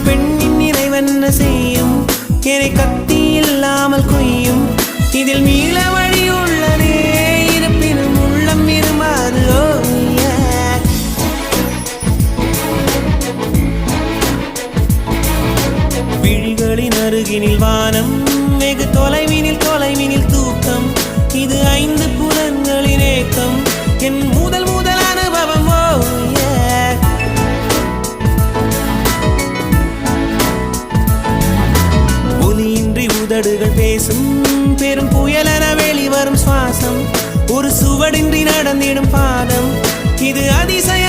பெண்ணின் நிறைவென்ன செய்யும் என்னை கத்தி இல்லாமல் கொய்யும் இதில் மீள வழி உள்ளதே இருப்பினும் உள்ளம் விரும்பாது விழிகளின் அருகினில் வானம் வெகு தொலைவினில் தூக்கம் இது 5 புலன்களின் ஏக்கம் என் முதல் அனுபவம் ஒலியின்றி உதடுகள் பேசும் பெரும் புயலென வெளிவரும் சுவாசம் ஒரு சுவடின்றி நடந்திடும் பாதம் இது அதிசய